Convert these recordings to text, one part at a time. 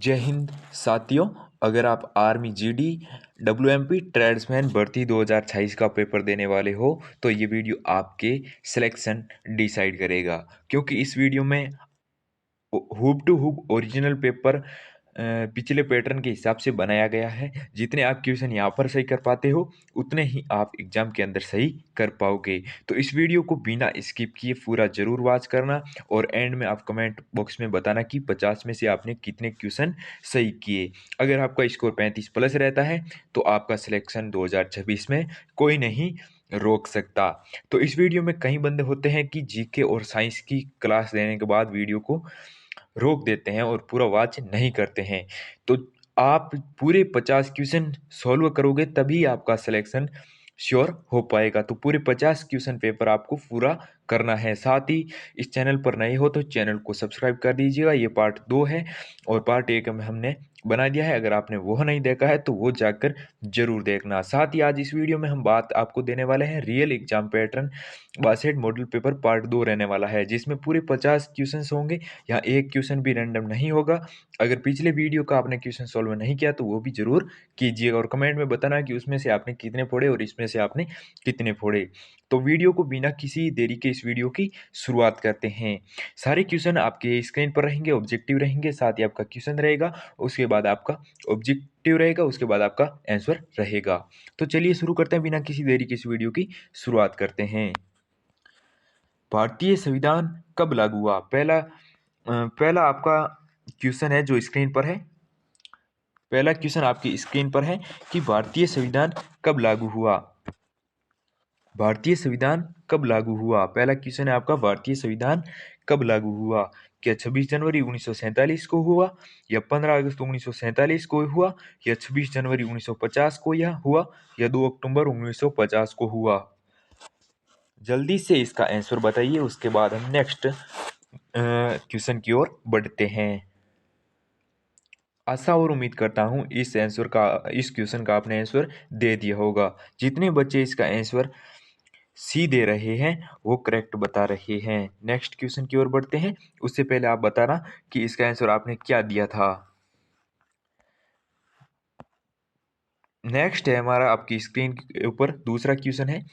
जय हिंद साथियों। अगर आप आर्मी जीडी डब्ल्यूएमपी ट्रेड्समैन भर्ती 2026 का पेपर देने वाले हो तो ये वीडियो आपके सिलेक्शन डिसाइड करेगा, क्योंकि इस वीडियो में हुब टू हुब ओरिजिनल पेपर पिछले पैटर्न के हिसाब से बनाया गया है। जितने आप क्वेश्चन यहाँ पर सही कर पाते हो उतने ही आप एग्जाम के अंदर सही कर पाओगे। तो इस वीडियो को बिना स्किप किए पूरा जरूर वॉच करना और एंड में आप कमेंट बॉक्स में बताना कि 50 में से आपने कितने क्वेश्चन सही किए। अगर आपका स्कोर 35 प्लस रहता है तो आपका सिलेक्शन 2026 में कोई नहीं रोक सकता। तो इस वीडियो में कई बंदे होते हैं कि जीके और साइंस की क्लास लेने के बाद वीडियो को रोक देते हैं और पूरा वॉच नहीं करते हैं। तो आप पूरे 50 क्वेश्चन सॉल्व करोगे तभी आपका सिलेक्शन श्योर हो पाएगा। तो पूरे 50 क्वेश्चन पेपर आपको पूरा करना है। साथ ही इस चैनल पर नए हो तो चैनल को सब्सक्राइब कर दीजिएगा। ये पार्ट 2 है और पार्ट 1 में हमने बना दिया है। अगर आपने वो नहीं देखा है तो वो जाकर जरूर देखना। साथ ही आज इस वीडियो में हम बात आपको देने वाले हैं real exam pattern Bassett model paper part 2 रहने वाला है, जिसमें पूरे 50 क्वेश्चन होंगे। यहाँ एक क्वेश्चन भी रैंडम नहीं होगा। अगर पिछले वीडियो का आपने क्वेश्चन सॉल्व नहीं किया तो वो भी जरूर कीजिएगा और कमेंट में बताना कि उसमें से आपने कितने फोड़े और इसमें से आपने कितने फोड़े। तो वीडियो को बिना किसी देरी के इस वीडियो की शुरुआत करते हैं। सारे क्वेश्चन आपके स्क्रीन पर रहेंगे, ऑब्जेक्टिव रहेंगे, साथ ही आपका क्वेश्चन रहेगा, उसके बाद आपका ऑब्जेक्टिव रहेगा, उसके बाद आपका आंसर रहेगा। तो चलिए शुरू करते हैं, बिना किसी देरी के इस वीडियो की शुरुआत करते हैं। भारतीय संविधान कब लागू हुआ? पहला आपका क्वेश्चन है जो स्क्रीन पर है। पहला क्वेश्चन आपकी स्क्रीन पर है कि भारतीय संविधान कब लागू हुआ। भारतीय संविधान कब लागू हुआ? पहला क्वेश्चन है आपका, भारतीय संविधान कब लागू हुआ? क्या 26 जनवरी 1947 को हुआ, या 15 अगस्त 1947 को हुआ, या 26 जनवरी 1950 को यह हुआ, या 2 अक्टूबर 1950 को हुआ? जल्दी से इसका आंसर बताइए, उसके बाद हम नेक्स्ट क्वेश्चन की ओर बढ़ते हैं। आशा और उम्मीद करता हूँ इस क्वेश्चन का आपने आंसर दे दिया होगा। जितने बच्चे इसका आंसर सी दे रहे हैं वो करेक्ट बता रहे हैं। नेक्स्ट क्वेश्चन की ओर बढ़ते हैं। उससे पहले आप बताना कि इसका आंसर आपने क्या दिया था। नेक्स्ट है हमारा आपकी स्क्रीन के ऊपर दूसरा क्वेश्चन है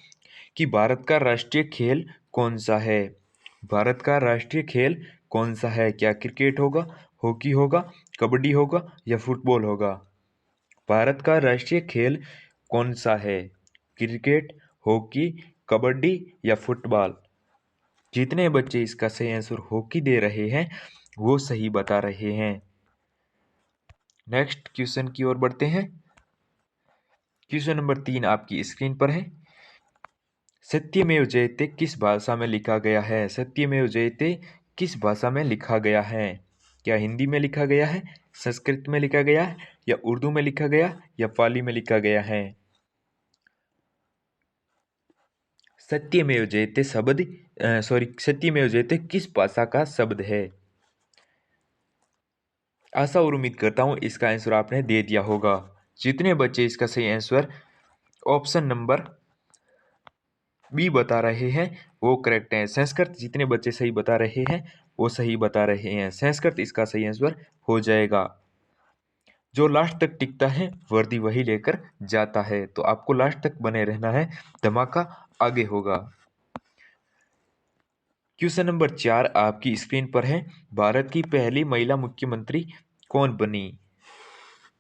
कि भारत का राष्ट्रीय खेल कौन सा है? भारत का राष्ट्रीय खेल कौन सा है? क्या क्रिकेट होगा, हॉकी होगा, कबड्डी होगा, या फुटबॉल होगा? भारत का राष्ट्रीय खेल कौन सा है? क्रिकेट, हॉकी, कबड्डी या फुटबॉल? जितने बच्चे इसका सही आंसर हॉकी दे रहे हैं वो सही बता रहे हैं। नेक्स्ट क्वेश्चन की ओर बढ़ते हैं। क्वेश्चन नंबर 3 आपकी स्क्रीन पर है। सत्यमेव जयते किस भाषा में लिखा गया है? सत्यमेव जयते किस भाषा में लिखा गया है? क्या हिंदी में लिखा गया है, संस्कृत में लिखा गया है, या उर्दू में लिखा गया, या पाली में लिखा गया है? सत्यमेव जयते सत्यमेव जयते किस भाषा का शब्द है? आशा और उम्मीद करता हूँ इसका आंसर आपने दे दिया होगा। जितने बच्चे इसका सही आंसर ऑप्शन नंबर बी बता रहे हैं वो करेक्ट है। संस्कृत जितने बच्चे सही बता रहे हैं वो सही बता रहे हैं। संस्कृत इसका सही आंसर हो जाएगा। जो लास्ट तक टिकता है वर्दी वही लेकर जाता है, तो आपको लास्ट तक बने रहना है, धमाका आगे होगा। क्वेश्चन नंबर 4 आपकी स्क्रीन पर है। भारत की पहली महिला मुख्यमंत्री कौन बनी?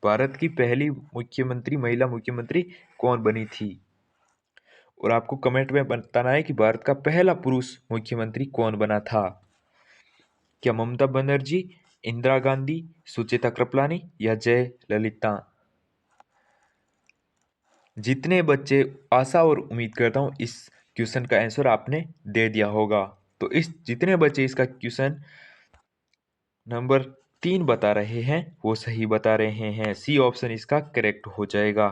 भारत की पहली महिला मुख्यमंत्री कौन बनी थी? और आपको कमेंट में बताना है कि भारत का पहला पुरुष मुख्यमंत्री कौन बना था। क्या ममता बनर्जी, इंदिरा गांधी, सुचेता कृपलानी या जयललिता? जितने बच्चे, आशा और उम्मीद करता हूँ इस क्वेश्चन का आंसर आपने दे दिया होगा। तो इस जितने बच्चे इसका क्वेश्चन नंबर 3 बता रहे हैं वो सही बता रहे हैं। सी ऑप्शन इसका करेक्ट हो जाएगा।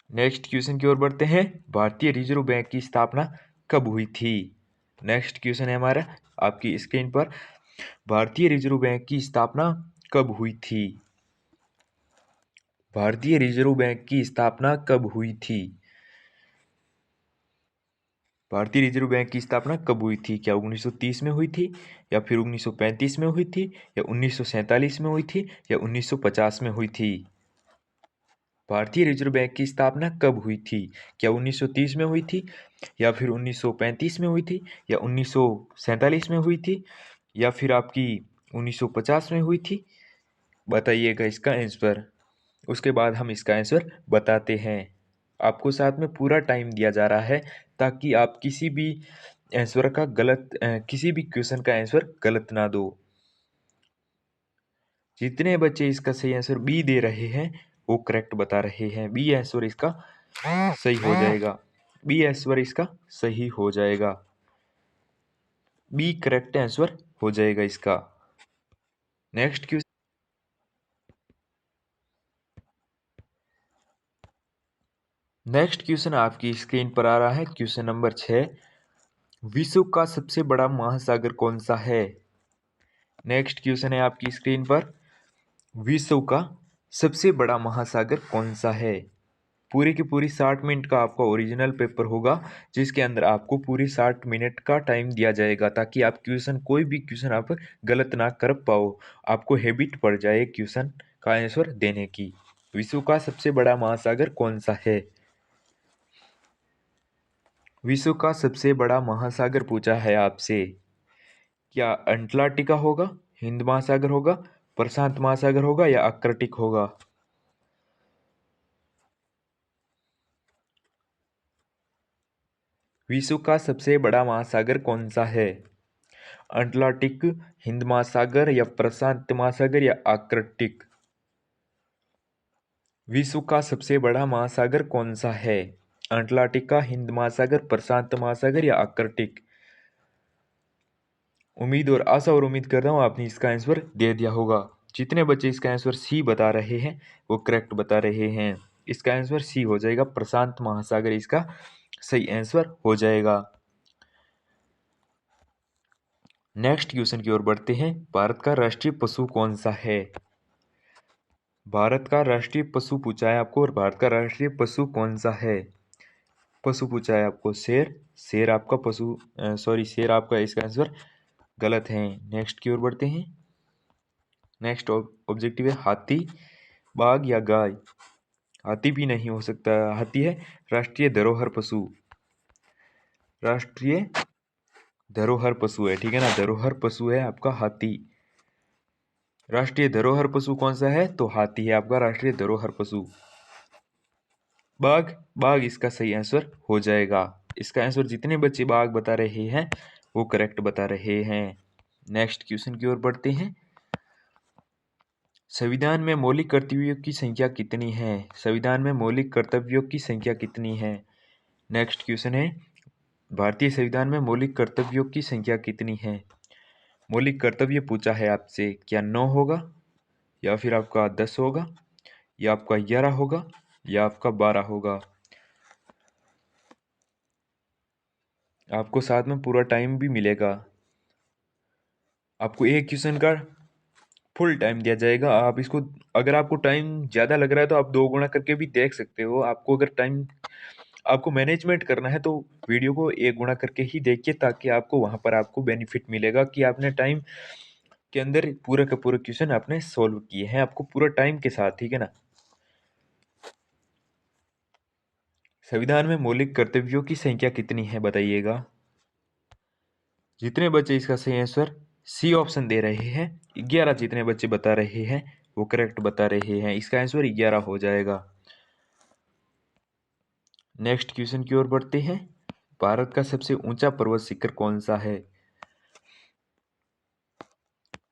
नेक्स्ट क्वेश्चन की ओर बढ़ते हैं। भारतीय रिजर्व बैंक की स्थापना कब हुई थी? नेक्स्ट क्वेश्चन है हमारा आपकी स्क्रीन पर। भारतीय रिजर्व बैंक की स्थापना कब हुई थी? भारतीय रिजर्व बैंक की स्थापना कब हुई थी? भारतीय रिजर्व बैंक की स्थापना कब हुई थी? क्या 1930 में हुई थी, या फिर 1935 में हुई थी, या 1947 में हुई थी, या 1950 में हुई थी? भारतीय रिजर्व बैंक की स्थापना कब हुई थी? क्या 1930 में हुई थी, या फिर 1935 में हुई थी, या 1947 में हुई थी, या फिर आपकी 1950 में हुई थी? बताइएगा इसका आंसर। उसके बाद हम इसका आंसर बताते हैं। आपको साथ में पूरा टाइम दिया जा रहा है ताकि आप किसी भी क्वेश्चन का आंसर गलत ना दो। जितने बच्चे इसका सही आंसर बी दे रहे हैं वो करेक्ट बता रहे हैं। बी आंसर इसका सही हो जाएगा। बी आंसर इसका सही हो जाएगा। बी करेक्ट आंसर हो जाएगा इसका। Next question. नेक्स्ट क्वेश्चन आपकी स्क्रीन पर आ रहा है। Question number 6। विश्व का सबसे बड़ा महासागर कौन सा है? नेक्स्ट क्वेश्चन है आपकी स्क्रीन पर। विश्व का सबसे बड़ा महासागर कौन सा है? पूरी की पूरी 60 मिनट का आपका ओरिजिनल पेपर होगा, जिसके अंदर आपको पूरी 60 मिनट का टाइम दिया जाएगा ताकि आप कोई भी क्वेश्चन आप गलत ना कर पाओ। आपको हैबिट पड़ जाए क्वेश्चन का आंसर देने की। विश्व का सबसे बड़ा महासागर कौन सा है? विश्व का सबसे बड़ा महासागर पूछा है आपसे। क्या अंटार्कटिका होगा, हिंद महासागर होगा, प्रशांत महासागर होगा, या आर्कटिक होगा? विश्व का सबसे बड़ा महासागर कौन सा है? अटलांटिक, हिंद महासागर, या प्रशांत महासागर, या आर्कटिक? विश्व का सबसे बड़ा महासागर कौन सा है? अटलांटिका, हिंद महासागर, प्रशांत महासागर, या आर्कटिक? उम्मीद कर रहा हूँ आपने इसका आंसर दे दिया होगा। जितने बच्चे इसका आंसर सी बता रहे हैं वो करेक्ट बता रहे हैं। इसका आंसर सी हो जाएगा। प्रशांत महासागर इसका सही आंसर हो जाएगा। नेक्स्ट क्वेश्चन की ओर बढ़ते हैं। भारत का राष्ट्रीय पशु कौन सा है? भारत का राष्ट्रीय पशु पूछा है आपको, और भारत का राष्ट्रीय पशु कौन सा है? पशु पूछा है आपको। शेर। शेर आपका शेर आपका इसका आंसर गलत है। नेक्स्ट की ओर बढ़ते हैं। नेक्स्ट ऑब्जेक्टिव है हाथी, बाघ, या गाय। हाथी भी नहीं हो सकता। हाथी है राष्ट्रीय धरोहर पशु। राष्ट्रीय धरोहर पशु है, ठीक है ना। धरोहर पशु है आपका हाथी। राष्ट्रीय धरोहर पशु कौन सा है? तो हाथी है आपका राष्ट्रीय धरोहर पशु। बाघ। बाघ इसका सही आंसर हो जाएगा। इसका आंसर जितने बच्चे बाघ बता रहे हैं वो करेक्ट बता रहे हैं। नेक्स्ट क्वेश्चन की ओर बढ़ते हैं। संविधान में मौलिक कर्तव्यों की संख्या कितनी है? संविधान में मौलिक कर्तव्यों की संख्या कितनी है? नेक्स्ट क्वेश्चन है। भारतीय संविधान में मौलिक कर्तव्यों की संख्या कितनी है? मौलिक कर्तव्य पूछा है आपसे। क्या 9 होगा, या फिर आपका 10 होगा, या आपका 11 होगा, या आपका 12 होगा? आपको साथ में पूरा टाइम भी मिलेगा। आपको एक क्वेश्चन का फुल टाइम दिया जाएगा। आप इसको, अगर आपको टाइम ज़्यादा लग रहा है तो आप 2 गुना करके भी देख सकते हो। आपको अगर टाइम आपको मैनेजमेंट करना है तो वीडियो को 1 गुना करके ही देखिए, ताकि आपको वहाँ पर आपको बेनिफिट मिलेगा कि आपने टाइम के अंदर पूरा का पूरा क्वेश्चन आपने सॉल्व किए हैं, आपको पूरा टाइम के साथ, ठीक है ना। संविधान में मौलिक कर्तव्यों की संख्या कितनी है बताइएगा। जितने बच्चे इसका सही आंसर सी ऑप्शन दे रहे हैं, 11 जितने बच्चे बता रहे हैं वो करेक्ट बता रहे हैं। इसका आंसर 11 हो जाएगा। नेक्स्ट क्वेश्चन की ओर बढ़ते हैं। भारत का सबसे ऊंचा पर्वत शिखर कौन सा है?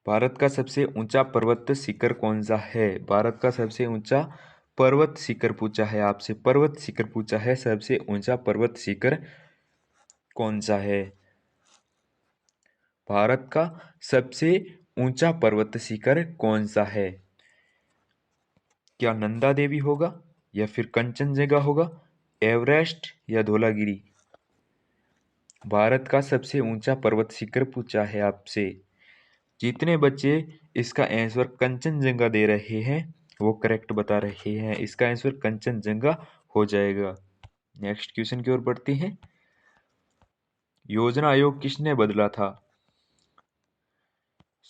भारत का सबसे ऊंचा पर्वत शिखर कौन सा है? भारत का सबसे ऊंचा पर्वत शिखर पूछा है आपसे। पर्वत शिखर पूछा है, सबसे ऊंचा पर्वत शिखर कौन सा है? भारत का सबसे ऊंचा पर्वत शिखर कौन सा है? क्या नंदा देवी होगा, या फिर कंचनजंगा होगा, एवरेस्ट, या धौलागिरी? भारत का सबसे ऊंचा पर्वत शिखर पूछा है आपसे। जितने बच्चे इसका आंसर कंचनजंगा दे रहे हैं वो करेक्ट बता रहे हैं। इसका आंसर कंचनजंगा हो जाएगा। नेक्स्ट क्वेश्चन की ओर बढ़ते हैं। योजना आयोग किसने बदला था?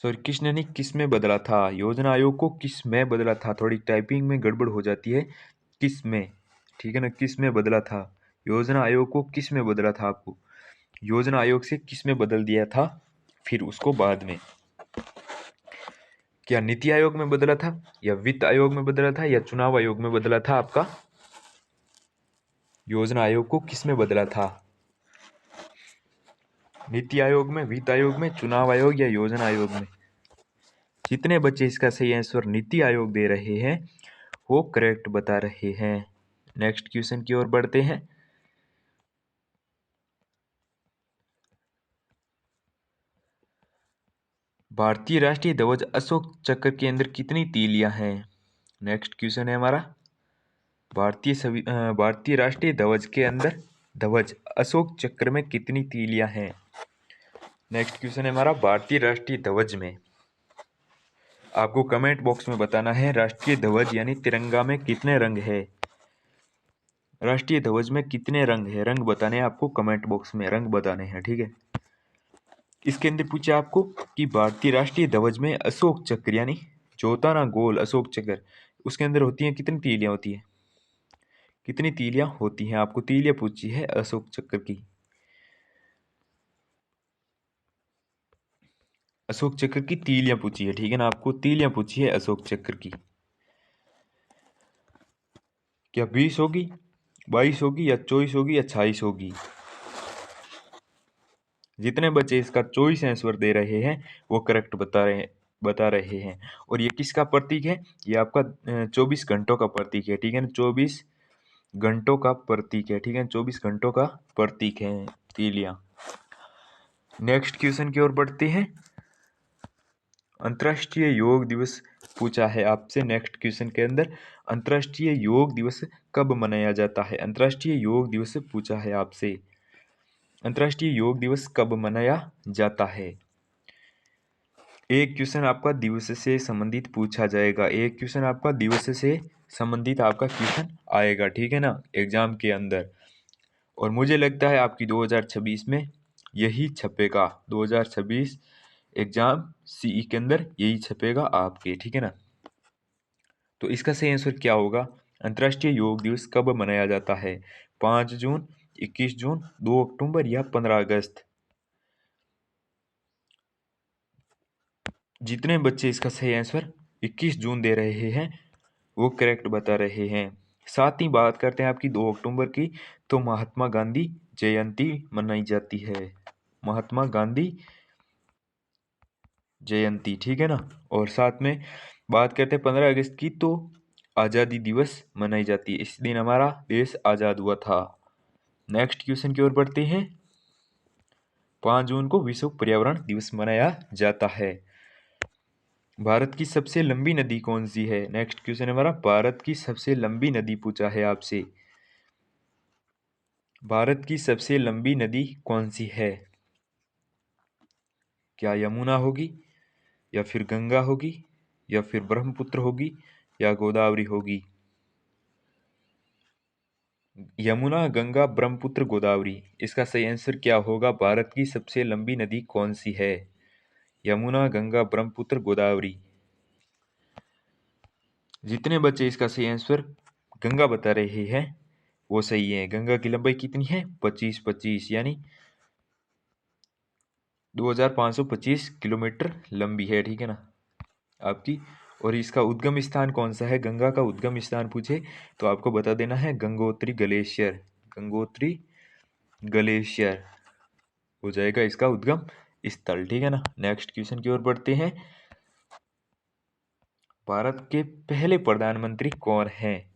सॉरी, किसने नहीं, किस में बदला था? योजना आयोग को किस में बदला था? थोड़ी टाइपिंग में गड़बड़ हो जाती है। किस में, ठीक है ना, किस में बदला था? योजना आयोग को किस में बदला था? आपको योजना आयोग से किस में बदल दिया था फिर उसको बाद में? क्या नीति आयोग में बदला था, या वित्त आयोग में बदला था, या चुनाव आयोग में बदला था? आपका योजना आयोग को किस में बदला था? नीति आयोग में, वित्त आयोग में, चुनाव आयोग, या योजना आयोग में? जितने बच्चे इसका सही आंसर नीति आयोग दे रहे हैं वो करेक्ट बता रहे हैं। नेक्स्ट क्वेश्चन की ओर बढ़ते हैं। भारतीय राष्ट्रीय ध्वज अशोक चक्र के अंदर कितनी तीलियां हैं? नेक्स्ट क्वेश्चन है हमारा। भारतीय राष्ट्रीय ध्वज के अंदर ध्वज अशोक चक्र में कितनी तीलियां हैं? नेक्स्ट क्वेश्चन है हमारा। भारतीय राष्ट्रीय ध्वज में आपको कमेंट बॉक्स में बताना है राष्ट्रीय ध्वज यानी तिरंगा में कितने रंग है? राष्ट्रीय ध्वज में कितने रंग है? रंग बताने हैं आपको, कमेंट बॉक्स में रंग बताने हैं, ठीक है। इसके अंदर पूछा आपको कि भारतीय राष्ट्रीय ध्वज में अशोक चक्र यानी चौतारा गोल अशोक चक्र, उसके अंदर होती हैं कितनी तीलियां होती हैं? कितनी तीलियां होती हैं? आपको तीलियां पूछी है अशोक चक्र की। अशोक चक्र की तीलियां पूछी है, ठीक है ना, आपको तीलियां पूछी है अशोक चक्र की। क्या 20 होगी, 22 होगी, या 24 होगी, या 26 होगी? जितने बच्चे इसका चॉइस आंसर दे रहे हैं वो करेक्ट बता रहे हैं। और ये किसका प्रतीक है? ये आपका 24 घंटों का प्रतीक है, ठीक है ना, 24 घंटों का प्रतीक है, ठीक है, 24 घंटों का प्रतीक है तीलियां। नेक्स्ट क्वेश्चन की ओर बढ़ते हैं। अंतर्राष्ट्रीय योग दिवस पूछा है आपसे नेक्स्ट क्वेश्चन के अंदर। अंतर्राष्ट्रीय योग दिवस कब मनाया जाता है? अंतर्राष्ट्रीय योग दिवस पूछा है आपसे। अंतर्राष्ट्रीय योग दिवस कब मनाया जाता है? एक क्वेश्चन आपका दिवस से संबंधित पूछा जाएगा, एक क्वेश्चन आपका दिवस से संबंधित आपका क्वेश्चन आएगा, ठीक है ना, एग्जाम के अंदर। और मुझे लगता है आपकी 2026 में यही छपेगा, 2026 एग्जाम सीई के अंदर यही छपेगा आपके, ठीक है ना। तो इसका सही आंसर क्या होगा? अंतर्राष्ट्रीय योग दिवस कब मनाया जाता है? 5 जून, 21 जून, 2 अक्टूबर, या 15 अगस्त? जितने बच्चे इसका सही आंसर 21 जून दे रहे हैं वो करेक्ट बता रहे हैं। साथ ही बात करते हैं आपकी 2 अक्टूबर की, तो महात्मा गांधी जयंती मनाई जाती है, महात्मा गांधी जयंती, ठीक है ना। और साथ में बात करते हैं 15 अगस्त की, तो आज़ादी दिवस मनाई जाती है, इस दिन हमारा देश आज़ाद हुआ था। नेक्स्ट क्वेश्चन की ओर बढ़ते हैं। 5 जून को विश्व पर्यावरण दिवस मनाया जाता है। भारत की सबसे लंबी नदी कौन सी है? नेक्स्ट क्वेश्चन है हमारा। भारत की सबसे लंबी नदी पूछा है आपसे। भारत की सबसे लंबी नदी कौन सी है? क्या यमुना होगी, या फिर गंगा होगी, या फिर ब्रह्मपुत्र होगी, या गोदावरी होगी? यमुना, गंगा, ब्रह्मपुत्र, गोदावरी, इसका सही आंसर क्या होगा? भारत की सबसे लंबी नदी कौन सी है? यमुना, गंगा, ब्रह्मपुत्र, गोदावरी। जितने बच्चे इसका सही आंसर गंगा बता रहे हैं वो सही है। गंगा की लंबाई कितनी है? 25 यानी 2525 किलोमीटर लंबी है, ठीक है ना आपकी। और इसका उद्गम स्थान कौन सा है? गंगा का उद्गम स्थान पूछे तो आपको बता देना है गंगोत्री ग्लेशियर, गंगोत्री ग्लेशियर हो जाएगा इसका उद्गम स्थल, ठीक है ना। नेक्स्ट क्वेश्चन की ओर बढ़ते हैं। भारत के पहले प्रधानमंत्री कौन हैं?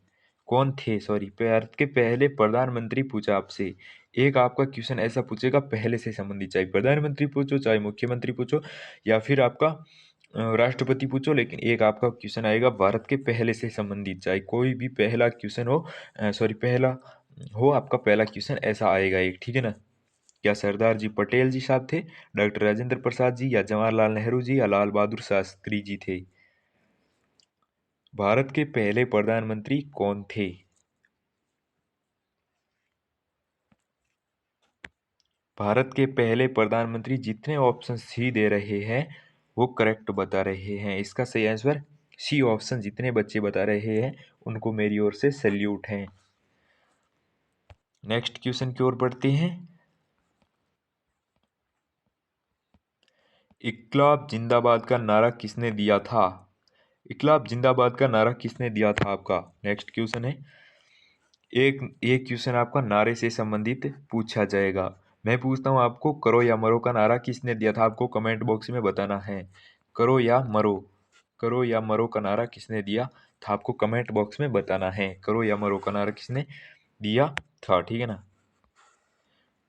कौन थे, सॉरी, भारत के पहले प्रधानमंत्री पूछा आपसे। एक आपका क्वेश्चन ऐसा पूछेगा पहले से संबंधित, चाहे प्रधानमंत्री पूछो, चाहे मुख्यमंत्री पूछो, या फिर आपका राष्ट्रपति पूछो, लेकिन एक आपका क्वेश्चन आएगा भारत के पहले से संबंधित, चाहे कोई भी पहला क्वेश्चन हो, सॉरी पहला हो, आपका पहला क्वेश्चन ऐसा आएगा एक, ठीक है ना। क्या सरदार जी पटेल जी साहब थे, डॉक्टर राजेंद्र प्रसाद जी, या जवाहरलाल नेहरू जी, या लाल बहादुर शास्त्री जी थे? भारत के पहले प्रधानमंत्री कौन थे? भारत के पहले प्रधानमंत्री जितने ऑप्शन सी दे रहे हैं वो करेक्ट बता रहे हैं। इसका सही आंसर सी ऑप्शन जितने बच्चे बता रहे हैं उनको मेरी ओर से सैल्यूट है। नेक्स्ट क्वेश्चन की ओर बढ़ते हैं। इक्लाब जिंदाबाद का नारा किसने दिया था? इक्लाब जिंदाबाद का नारा किसने दिया था आपका? नेक्स्ट क्वेश्चन है। एक क्वेश्चन आपका नारे से संबंधित पूछा जाएगा। मैं पूछता हूँ आपको, करो या मरो का नारा किसने दिया था? आपको कमेंट बॉक्स में बताना है। करो या मरो, करो या मरो का नारा किसने दिया था? आपको कमेंट बॉक्स में बताना है। करो या मरो का नारा किसने दिया था, ठीक है ना?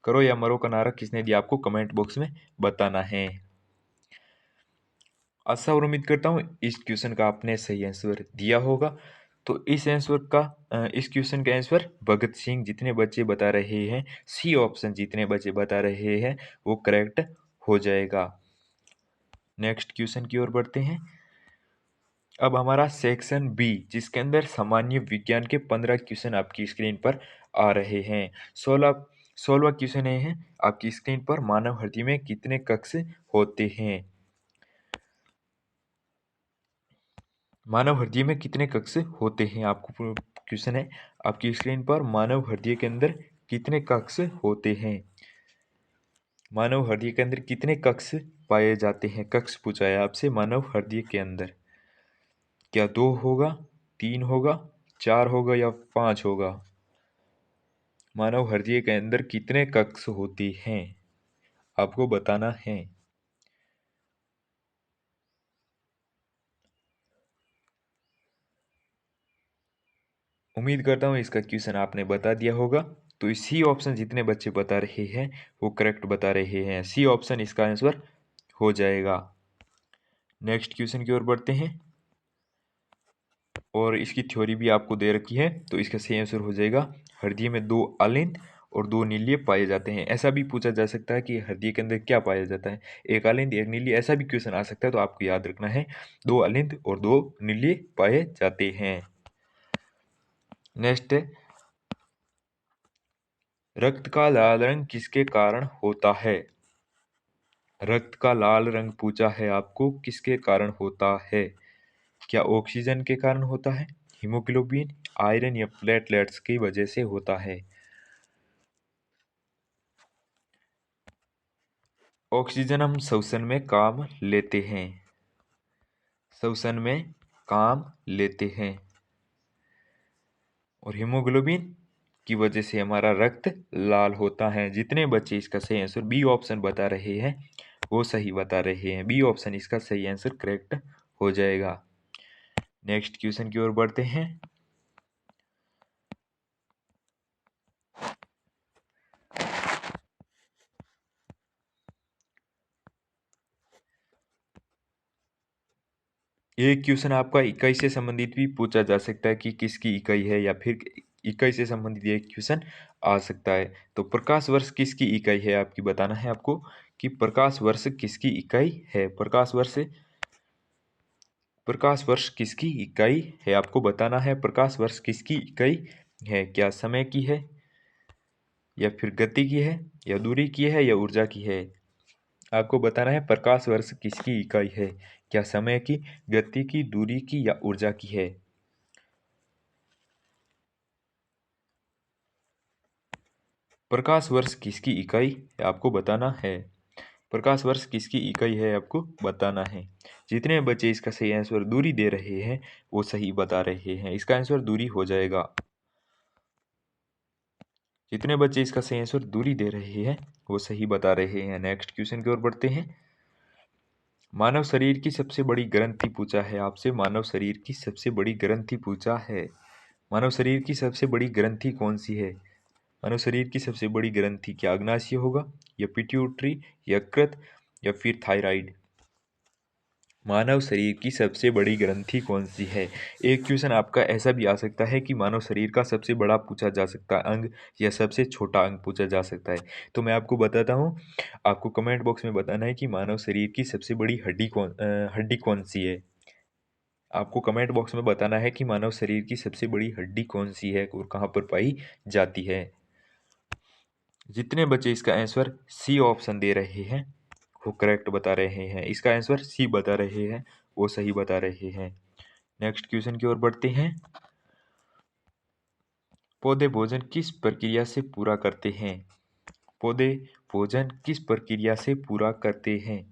करो या मरो का नारा किसने दिया, आपको कमेंट बॉक्स में बताना है। आशा और उम्मीद करता हूँ इस क्वेश्चन का आपने सही आंसर दिया होगा। तो इस क्वेश्चन का आंसर भगत सिंह जितने बच्चे बता रहे हैं, सी ऑप्शन जितने बच्चे बता रहे हैं वो करेक्ट हो जाएगा। नेक्स्ट क्वेश्चन की ओर बढ़ते हैं। अब हमारा सेक्शन बी, जिसके अंदर सामान्य विज्ञान के 15 क्वेश्चन आपकी स्क्रीन पर आ रहे हैं। 16वां क्वेश्चन है आपकी स्क्रीन पर, मानव हृदय में कितने कक्ष होते हैं? मानव हृदय में कितने कक्ष होते हैं? आपको क्वेश्चन है आपकी स्क्रीन पर, मानव हृदय के अंदर कितने कक्ष होते हैं? मानव हृदय के अंदर कितने कक्ष पाए जाते हैं? कक्ष पूछा है आपसे मानव हृदय के अंदर। क्या 2 होगा, 3 होगा, 4 होगा या 5 होगा? मानव हृदय के अंदर कितने कक्ष होते हैं आपको बताना है। उम्मीद करता हूँ इसका क्वेश्चन आपने बता दिया होगा। तो सी ऑप्शन जितने बच्चे बता रहे हैं वो करेक्ट बता रहे हैं। सी ऑप्शन इसका आंसर हो जाएगा। नेक्स्ट क्वेश्चन की ओर बढ़ते हैं। और इसकी थ्योरी भी आपको दे रखी है, तो इसका सही आंसर हो जाएगा, हृदय में 2 अलिंद और 2 नीलिय पाए जाते हैं। ऐसा भी पूछा जा सकता है कि हृदय के अंदर क्या पाया जाता है, एक अलिंद एक नीली, ऐसा भी क्वेश्चन आ सकता है। तो आपको याद रखना है 2 अलिंद और 2 नीलिय पाए जाते हैं। नेक्स्ट है, रक्त का लाल रंग किसके कारण होता है? रक्त का लाल रंग पूछा है आपको, किसके कारण होता है? क्या ऑक्सीजन के कारण होता है, हीमोग्लोबिन, आयरन या प्लेटलेट्स की वजह से होता है? ऑक्सीजन हम श्वसन में काम लेते हैं, श्वसन में काम लेते हैं। और हीमोग्लोबिन की वजह से हमारा रक्त लाल होता है। जितने बच्चे इसका सही आंसर बी ऑप्शन बता रहे हैं वो सही बता रहे हैं। बी ऑप्शन इसका सही आंसर करेक्ट हो जाएगा। नेक्स्ट क्वेश्चन की ओर बढ़ते हैं। एक क्वेश्चन आपका इकाई से संबंधित भी पूछा जा सकता है कि किसकी इकाई है, या फिर इकाई से संबंधित एक क्वेश्चन आ सकता है। तो प्रकाश वर्ष किसकी इकाई है आपकी बताना है आपको कि प्रकाश वर्ष किसकी इकाई है। प्रकाश वर्ष किसकी इकाई है आपको बताना है। प्रकाश वर्ष किसकी इकाई है? क्या समय की है, या फिर गति की है, या दूरी की है, या ऊर्जा की है? आपको बताना है प्रकाश वर्ष किसकी इकाई है। क्या समय की, गति की, दूरी की या ऊर्जा की है? प्रकाश वर्ष किसकी इकाई है आपको बताना है। प्रकाश वर्ष किसकी इकाई है आपको बताना है। जितने बच्चे इसका सही आंसर दूरी दे रहे हैं वो सही बता रहे हैं। इसका आंसर दूरी हो जाएगा। जितने बच्चे इसका सही आंसर दूरी दे रहे हैं वो सही बता रहे हैं। नेक्स्ट क्वेश्चन की ओर बढ़ते हैं। मानव शरीर की सबसे बड़ी ग्रंथि पूछा है आपसे। मानव शरीर की सबसे बड़ी ग्रंथि पूछा है। मानव शरीर की सबसे बड़ी ग्रंथि कौन सी है? मानव शरीर की सबसे बड़ी ग्रंथि क्या अग्नाशय होगा, या पिट्यूटरी, यकृत, या फिर थायराइड? मानव शरीर की सबसे बड़ी ग्रंथि कौन सी है? एक क्वेश्चन आपका ऐसा भी आ सकता है कि मानव शरीर का सबसे बड़ा पूछा जा सकता है अंग, या सबसे छोटा अंग पूछा जा सकता है। तो मैं आपको बताता हूँ, आपको कमेंट बॉक्स में बताना है कि मानव शरीर की सबसे बड़ी हड्डी कौन सी है। आपको कमेंट बॉक्स में बताना है कि मानव शरीर की सबसे बड़ी हड्डी कौन सी है और कहाँ पर पाई जाती है। जितने बच्चे इसका आंसर सी ऑप्शन दे रहे हैं वो करेक्ट बता रहे हैं, इसका आंसर सी बता रहे हैं वो सही बता रहे हैं। नेक्स्ट क्वेश्चन की ओर बढ़ते हैं। पौधे भोजन किस प्रक्रिया से पूरा करते हैं? पौधे भोजन किस प्रक्रिया से पूरा करते हैं?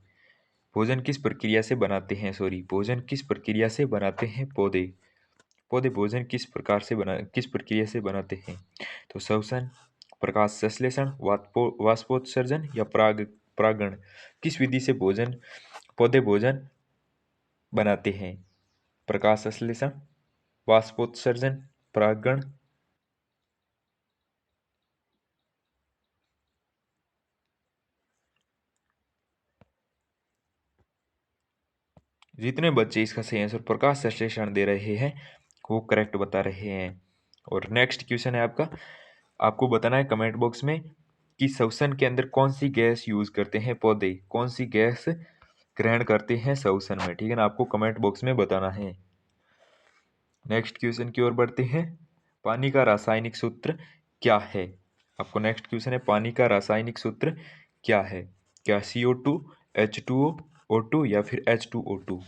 भोजन किस प्रक्रिया से बनाते हैं, सॉरी, भोजन किस प्रक्रिया से बनाते हैं पौधे? पौधे भोजन किस प्रक्रिया से बनाते हैं? तो श्वसन, प्रकाश संश्लेषण, वाष्पोत्सर्जन या परागण, किस विधि से पौधे भोजन बनाते हैं? प्रकाश संश्लेषण, वाष्पोत्सर्जन, परागण। जितने बच्चे इसका सही आंसर प्रकाश संश्लेषण दे रहे हैं वो करेक्ट बता रहे हैं। और नेक्स्ट क्वेश्चन है आपका, आपको बताना है कमेंट बॉक्स में कि श्वसन के अंदर कौन सी गैस यूज करते हैं पौधे, कौन सी गैस ग्रहण करते हैं श्वसन में, ठीक है ना, आपको कमेंट बॉक्स में बताना है। नेक्स्ट क्वेश्चन की ओर बढ़ते हैं। पानी का रासायनिक सूत्र क्या है? आपको नेक्स्ट क्वेश्चन है, पानी का रासायनिक सूत्र क्या है? क्या CO2, H2O, O2 या फिर H2O2?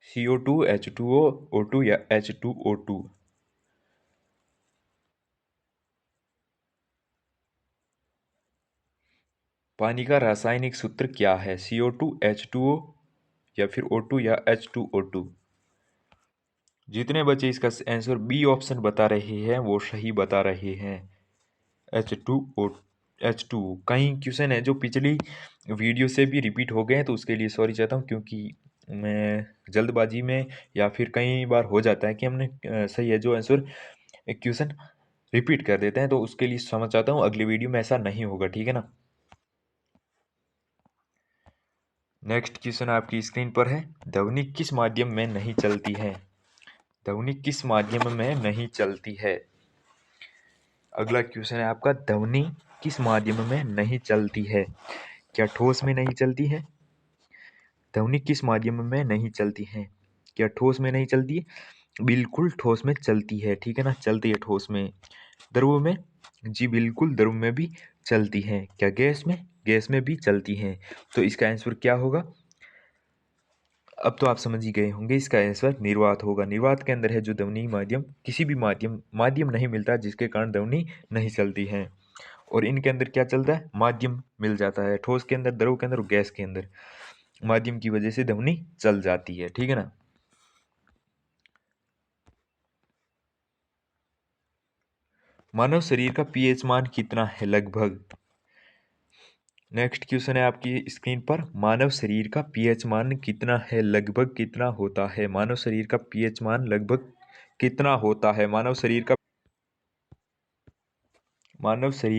CO2, H2O, O2 या H2O2? पानी का रासायनिक सूत्र क्या है? CO2, H2O या फिर O2 या H2O2? जितने बच्चे इसका आंसर बी ऑप्शन बता रहे हैं वो सही बता रहे हैं, H2O, H2। कई क्वेश्चन है जो पिछली वीडियो से भी रिपीट हो गए हैं तो उसके लिए सॉरी चाहता हूँ, क्योंकि मैं जल्दबाजी में या फिर कई बार हो जाता है कि हमने सही है जो आंसर क्वेश्चन रिपीट कर देते हैं, तो उसके लिए समझ चाहता हूँ अगली वीडियो में ऐसा नहीं होगा, ठीक है ना। नेक्स्ट क्वेश्चन आपकी स्क्रीन पर है, ध्वनि किस माध्यम में नहीं चलती है? ध्वनि किस माध्यम में नहीं चलती है? अगला क्वेश्चन है आपका, ध्वनि किस माध्यम में नहीं चलती है? क्या ठोस में नहीं चलती है? ध्वनि किस माध्यम में नहीं चलती है? क्या ठोस में नहीं चलती है? बिल्कुल ठोस में चलती है, ठीक है ना, चलती है ठोस में। द्रव में? जी बिल्कुल, द्रव में भी चलती है। क्या गैस में? गैस में भी चलती है। तो इसका आंसर क्या होगा? अब तो आप समझ ही गए होंगे, इसका आंसर निर्वात होगा। निर्वात के अंदर है जो ध्वनि माध्यम, किसी भी माध्यम नहीं मिलता जिसके कारण ध्वनि नहीं चलती है। और इनके अंदर क्या चलता है? माध्यम मिल जाता है, ठोस के अंदर, द्रव के अंदर और गैस के अंदर माध्यम की वजह से ध्वनि चल जाती है, ठीक है ना। मानव शरीर का पीएच मान कितना है लगभग? नेक्स्ट क्वेश्चन है आपकी स्क्रीन पर, मानव शरीर का पीएच मान कितना है लगभग, कितना होता है? मानव शरीर का पीएच मान लगभग कितना होता है? मानव शरीर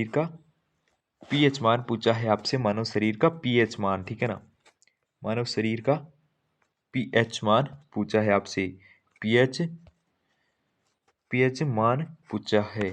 का पीएच मान पूछा है आपसे, मानव शरीर का पीएच मान, ठीक है ना, मानव शरीर का पीएच मान पूछा है आपसे, पीएच पीएच मान पूछा है।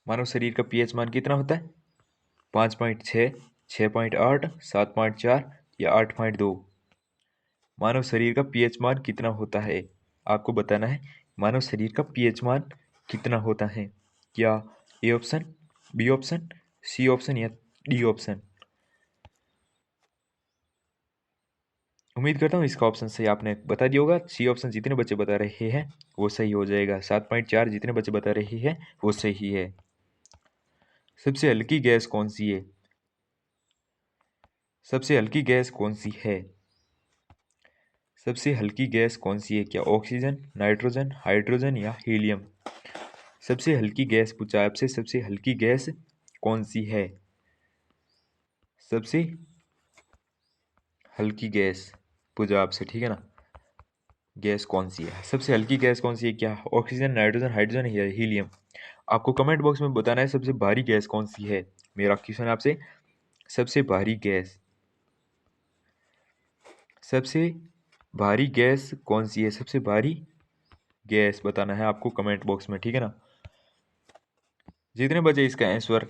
मानव शरीर का पीएच मान कितना होता है? 5.6, 6.8, 7.4 या 8.2? मानव शरीर का पीएच मान कितना होता है? आपको बताना है मानव शरीर का पीएच मान कितना होता है। क्या A option, B option, C option या डी ऑप्शन? उम्मीद करता हूँ इसका ऑप्शन सही आपने बता दिया होगा। सी ऑप्शन जितने बच्चे बता रहे हैं वो सही हो जाएगा। 7.4 जितने बच्चे बता रहे हैं वो सही है। सबसे हल्की गैस कौन सी है? सबसे हल्की गैस कौन सी है? सबसे हल्की गैस कौन सी है? क्या ऑक्सीजन, नाइट्रोजन, हाइड्रोजन या हीलियम? सबसे हल्की गैस पूछा है आपसे, सबसे हल्की गैस कौन सी है? सबसे हल्की गैस पूछा आपसे, ठीक है ना, गैस कौन सी है, सबसे हल्की गैस कौन सी है? क्या ऑक्सीजन, नाइट्रोजन, हाइड्रोजन या हीलियम? आपको कमेंट बॉक्स में बताना है सबसे भारी गैस कौन सी है। मेरा क्वेश्चन है आपसे, सबसे भारी गैस, सबसे भारी गैस कौन सी है? सबसे भारी गैस बताना है आपको कमेंट बॉक्स में, ठीक है ना। जितने बचे इसका आंसर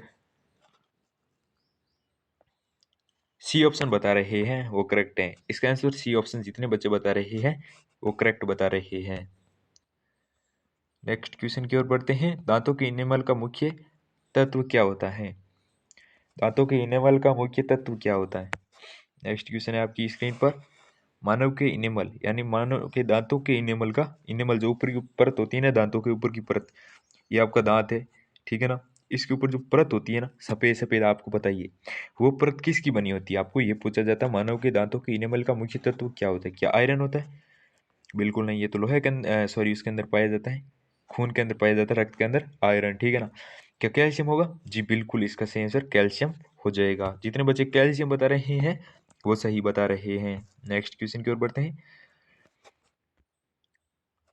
सी ऑप्शन बता रहे हैं वो करेक्ट है। इसका आंसर सी ऑप्शन जितने बच्चे बता रहे हैं वो करेक्ट बता रहे हैं। नेक्स्ट क्वेश्चन की ओर बढ़ते हैं। दांतों के इनेमल का मुख्य तत्व क्या होता है? दांतों के इनेमल का मुख्य तत्व क्या होता है? नेक्स्ट क्वेश्चन है आपकी स्क्रीन पर। मानव के इनेमल यानी मानव के दांतों के इनेमल का, इनेमल जो ऊपर की परत होती है ना, दांतों के ऊपर की परत, ये आपका दांत है, ठीक है ना। इसके ऊपर जो परत होती है ना, सफेद सफेद, आपको बताइए वो परत किसकी बनी होती है? आपको ये पूछा जाता है मानव के दांतों के इनेमल का मुख्य तत्व क्या होता है? क्या आयरन होता है? बिल्कुल नहीं, ये तो लोहे के अंदर, सॉरी, उसके अंदर पाया जाता है, खून के अंदर पाया जाता है, रक्त के अंदर आयरन, ठीक है ना। क्या कैल्शियम होगा? जी बिल्कुल, इसका सही आंसर कैल्शियम हो जाएगा। जितने बच्चे कैल्शियम बता रहे हैं वो सही बता रहे हैं। नेक्स्ट क्वेश्चन की ओर बढ़ते हैं।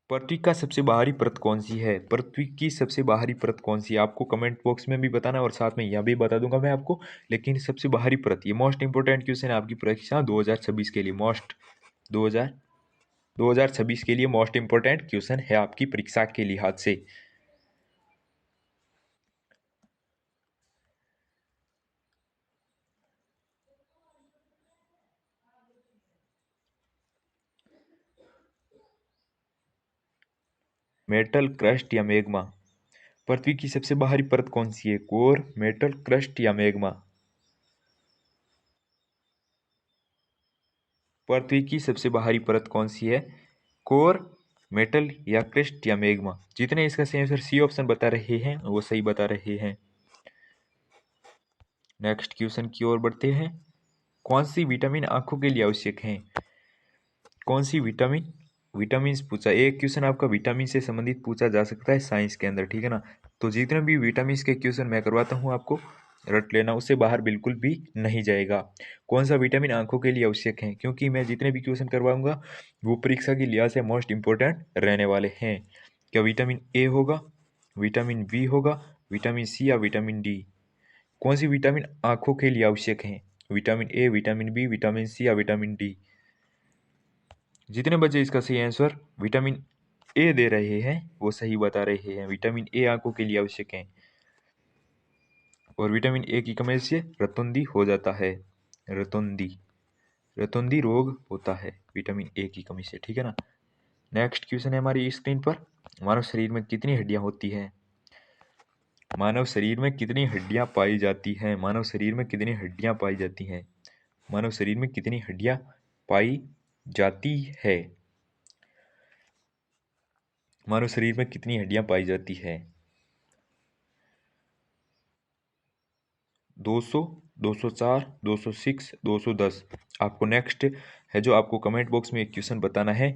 पृथ्वी का सबसे बाहरी परत कौन सी है? पृथ्वी की सबसे बाहरी परत कौन सी है? आपको कमेंट बॉक्स में भी बताना है और साथ में यह भी बता दूंगा मैं आपको। लेकिन सबसे बाहरी परत, ये मोस्ट इंपोर्टेंट क्वेश्चन है आपकी परीक्षा 2026 के लिए, मोस्ट 2000 2026 के लिए मोस्ट इंपोर्टेंट क्वेश्चन है आपकी परीक्षा के लिहाज से। मेटल क्रस्ट या मैग्मा? पृथ्वी की सबसे बाहरी परत कौन सी है? कोर, मेटल, क्रस्ट या मैग्मा? पृथ्वी की सबसे बाहरी परत कौन सी है? कोर, मेटल या क्रस्ट या मैग्मा? जितने इसका सही आंसर सी ऑप्शन बता रहे हैं वो सही बता रहे हैं। नेक्स्ट क्वेश्चन की ओर बढ़ते हैं। कौन सी विटामिन आंखों के लिए आवश्यक है? कौन सी विटामिन, विटामिन पूछा, एक क्वेश्चन आपका विटामिन से संबंधित पूछा जा सकता है साइंस के अंदर, ठीक है ना। तो जितने भी विटामिन के क्वेश्चन मैं करवाता हूँ आपको रट लेना, उससे बाहर बिल्कुल भी नहीं जाएगा। कौन सा विटामिन आंखों के लिए आवश्यक है? क्योंकि मैं जितने भी क्वेश्चन करवाऊंगा वो परीक्षा के लिहाज से मोस्ट इंपॉर्टेंट रहने वाले हैं। क्या विटामिन ए होगा, विटामिन बी होगा, विटामिन सी या विटामिन डी? कौन सी विटामिन आंखों के लिए आवश्यक है? Vitamin A, vitamin B, vitamin C या विटामिन डी? जितने बच्चे इसका सही आंसर विटामिन ए दे रहे हैं वो सही बता रहे हैं। विटामिन ए आंखों के लिए आवश्यक है और विटामिन ए की कमी से रतुंधी हो जाता है, रतुंधी, रतुंधी रोग होता है विटामिन ए की कमी से, ठीक है ना। नेक्स्ट क्वेश्चन है हमारी स्क्रीन पर। मानव शरीर में कितनी हड्डियां होती हैं? मानव शरीर में कितनी हड्डियां पाई जाती हैं? मानव शरीर में कितनी हड्डियां पाई जाती हैं? मानव शरीर में कितनी हड्डियां पाई जाती है? मानव शरीर में कितनी हड्डियां पाई जाती है? 200, 204, 206, 210? आपको नेक्स्ट है जो आपको कमेंट बॉक्स में एक क्वेश्चन बताना है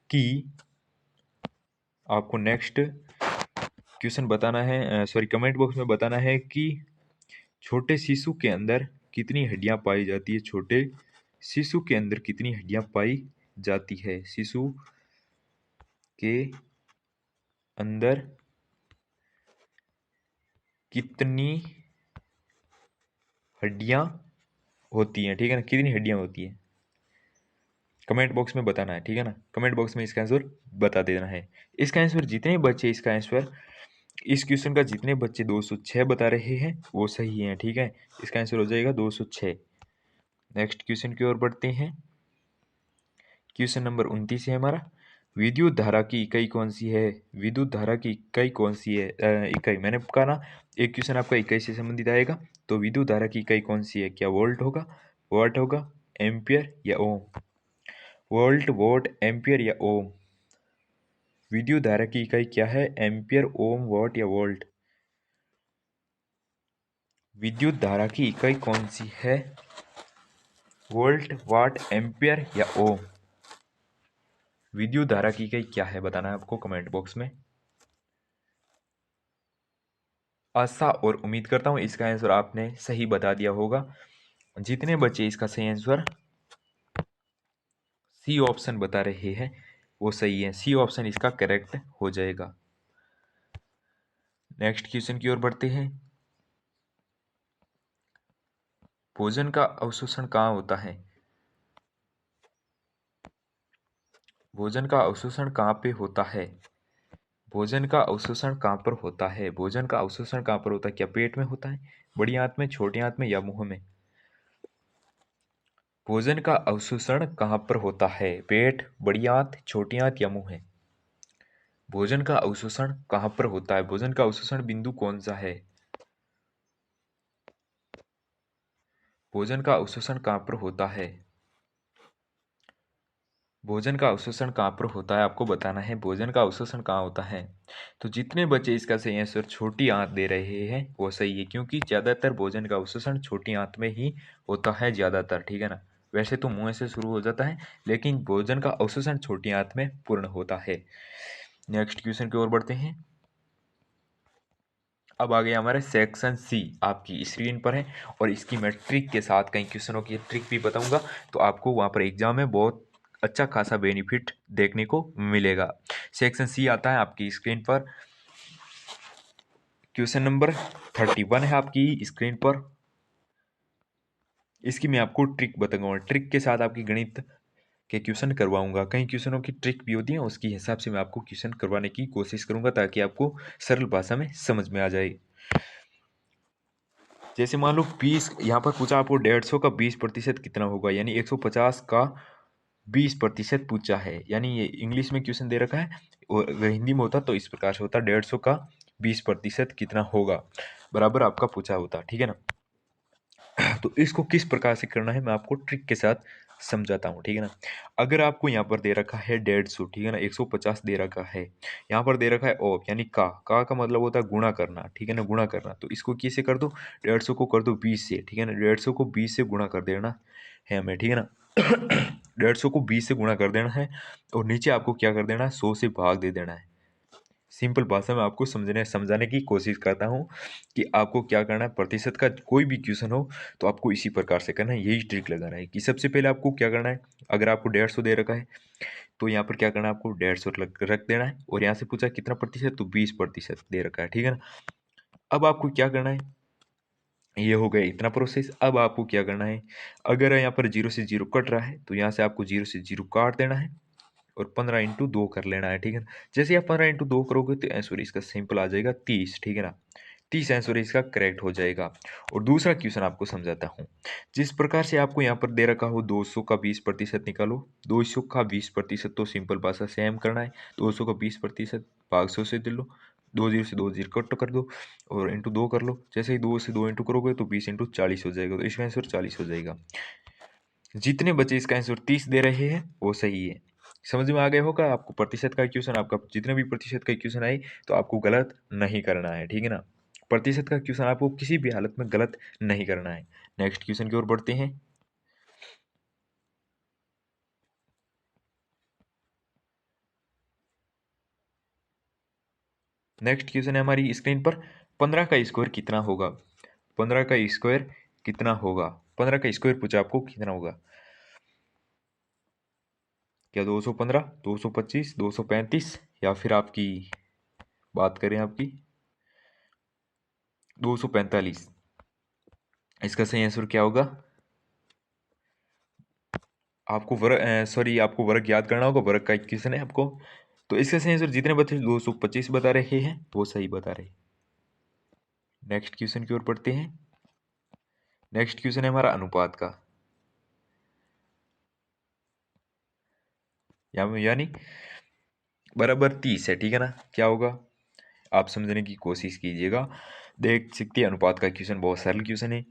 कि आपको नेक्स्ट क्वेश्चन बताना है, सॉरी, कमेंट बॉक्स में बताना है कि छोटे शिशु के अंदर कितनी हड्डियां पाई जाती है? छोटे शिशु के अंदर कितनी हड्डियां पाई जाती है? शिशु के अंदर कितनी हड्डियां होती हैं, ठीक है ना, कितनी हड्डियां होती हैं? कमेंट बॉक्स में बताना है, ठीक है ना। कमेंट बॉक्स में इसका आंसर बता देना है। इसका आंसर जितने बच्चे इसका आंसर, इस क्वेश्चन का जितने बच्चे 206 बता रहे हैं वो सही हैं, ठीक है। इसका आंसर हो जाएगा 206। नेक्स्ट क्वेश्चन की ओर बढ़ते हैं। क्वेश्चन नंबर 29 है हमारा। विद्युत धारा की इकाई कौन सी है? विद्युत धारा की इकाई कौन सी है? इकाई मैंने कहा ना, एक क्वेश्चन आपका इकाई से संबंधित आएगा। तो विद्युत धारा की इकाई कौन सी है? क्या वोल्ट होगा, वाट होगा, एम्पियर या ओम? वोल्ट, वोट, एम्पियर या ओम? विद्युत धारा की इकाई क्या है? एम्पियर, ओम, वॉट या वोल्ट? विद्युत धारा की इकाई कौन सी है? वोल्ट, वाट, एम्पियर या ओम? विद्युत धारा की इकाई क्या है बताना है आपको कमेंट बॉक्स में। आशा और उम्मीद करता हूं इसका आंसर आपने सही बता दिया होगा। जितने बच्चे इसका सही आंसर सी ऑप्शन बता रहे हैं वो सही है, सी ऑप्शन इसका करेक्ट हो जाएगा। नेक्स्ट क्वेश्चन की ओर बढ़ते हैं। भोजन का अवशोषण कहाँ होता है? भोजन का अवशोषण कहाँ पे होता है? भोजन का अवशोषण कहाँ पर होता है? भोजन का अवशोषण कहाँ पर होता है? क्या पेट में होता है, बड़ी आंत में, छोटी आंत में या मुंह में? भोजन का अवशोषण कहाँ पर होता है? पेट, बड़ी आंत, छोटी आंत या मुंह में? भोजन का अवशोषण कहाँ पर होता है? भोजन का अवशोषण बिंदु कौन सा है? भोजन का अवशोषण कहाँ पर होता है? भोजन का अवशोषण कहाँ पर होता है, आपको बताना है। भोजन का अवशोषण कहाँ होता है? तो जितने बच्चे इसका सही आंसर छोटी आंत दे रहे हैं वो सही है, क्योंकि ज़्यादातर भोजन का अवशोषण छोटी आंत में ही होता है ज़्यादातर, ठीक है ना। वैसे तो मुंह से शुरू हो जाता है, लेकिन भोजन का अवशोषण छोटी आंत में पूर्ण होता है। नेक्स्ट क्वेश्चन की ओर बढ़ते हैं। अब आ गया हमारे सेक्शन सी, आपकी स्क्रीन पर है, और इसकी मैं ट्रिक के साथ कई क्वेश्चनों की ट्रिक भी बताऊंगा, तो आपको वहाँ पर एग्जाम में बहुत अच्छा खासा बेनिफिट देखने को मिलेगा। सेक्शन सी आता है आपकी स्क्रीन पर। क्वेश्चन नंबर 31 है आपकी स्क्रीन पर। इसकी मैं आपको ट्रिक बताऊंगा, ट्रिक के साथ आपकी गणित के क्वेश्चन करवाऊंगा। कई क्वेश्चनों की ट्रिक भी होती है, उसके हिसाब से मैं आपको क्वेश्चन करवाने की कोशिश करूंगा, ताकि आपको सरल भाषा में समझ में आ जाए। जैसे मान लो 20, यहाँ पर पूछा आपको 150 का 20% कितना होगा, यानी 150 का 20% पूछा है। यानी ये इंग्लिश में क्वेश्चन दे रखा है, और अगर हिंदी में होता तो इस प्रकार से होता, 150 का 20% कितना होगा, बराबर आपका पूछा होता, ठीक है ना। तो इसको किस प्रकार से करना है मैं आपको ट्रिक के साथ समझाता हूँ, ठीक है ना। अगर आपको यहाँ पर दे रखा है 150, ठीक है ना, 150 दे रखा है, यहाँ पर दे रखा है ऑफ, यानी का मतलब होता है गुणा करना, ठीक है ना, गुणा करना। तो इसको कैसे कर दो, 150 को कर दो 20 से, ठीक है ना, 150 को 20 से गुणा कर देना है हमें, ठीक है ना। 150 को 20 से गुणा कर देना है, और नीचे आपको क्या कर देना है, 100 से भाग दे देना है। सिंपल भाषा में आपको समझाने की कोशिश करता हूँ कि आपको क्या करना है। प्रतिशत का कोई भी क्वेश्चन हो तो आपको इसी प्रकार से करना है, यही ट्रिक लगाना है कि सबसे पहले आपको क्या करना है। अगर आपको 150 दे रखा है तो यहाँ पर क्या करना है, आपको 150 रख देना है, और यहाँ से पूछा कितना प्रतिशत, तो 20% दे रखा है, ठीक है ना। अब आपको क्या करना है, ये हो गया इतना प्रोसेस। अब आपको क्या करना है, अगर यहाँ पर 0 से 0 कट रहा है तो यहाँ से आपको 0 से 0 काट देना है, और 15 × 2 कर लेना है, ठीक है ना। जैसे आप 15 × 2 करोगे तो आंसर इसका सिंपल आ जाएगा 30, ठीक है ना। 30 आंसर इसका करेक्ट हो जाएगा। और दूसरा क्वेश्चन आपको समझाता हूँ। जिस प्रकार से आपको यहाँ पर दे रखा हो 200 का 20% निकालो, 200 का 20% तो सिंपल भाषा सेम करना है, 200 का 20% भाग 100 से दे लो, 2 0 से 2 0 कट कर दो, और इंटू 2 कर लो। जैसे ही 2 से 2 इंटू करोगे तो 20 × 40 हो जाएगा, तो इसका आंसर 40 हो जाएगा। जितने बच्चे इसका आंसर 30 दे रहे हैं वो सही है। समझ में आ गया होगा आपको। प्रतिशत का क्वेश्चन, आपका जितने भी प्रतिशत का क्वेश्चन आए तो आपको गलत नहीं करना है, ठीक है ना। प्रतिशत का क्वेश्चन आपको किसी भी हालत में गलत नहीं करना है। नेक्स्ट क्वेश्चन की ओर बढ़ते हैं। नेक्स्ट क्वेश्चन है हमारी स्क्रीन पर। 15 का स्क्वायर कितना होगा? 15 का स्क्वायर कितना होगा? 15 का स्क्वायर पूछा आपको, कितना होगा? क्या 215, 225, 235, या फिर आपकी बात करें आपकी 245? इसका सही आंसर क्या होगा? आपको वर्ग, सॉरी, आपको वर्ग याद करना होगा, वर्ग का एक क्वेश्चन है आपको। तो इसका सही आंसर जितने बच्चे 225 बता रहे हैं वो सही बता रहे हैं। नेक्स्ट क्वेश्चन की ओर बढ़ते हैं। नेक्स्ट क्वेश्चन है हमारा अनुपात का, यानी बराबर 30 है, ठीक है ना। क्या होगा आप समझने की कोशिश कीजिएगा। देख सकते हैं अनुपात का क्वेश्चन बहुत सरल क्वेश्चन है।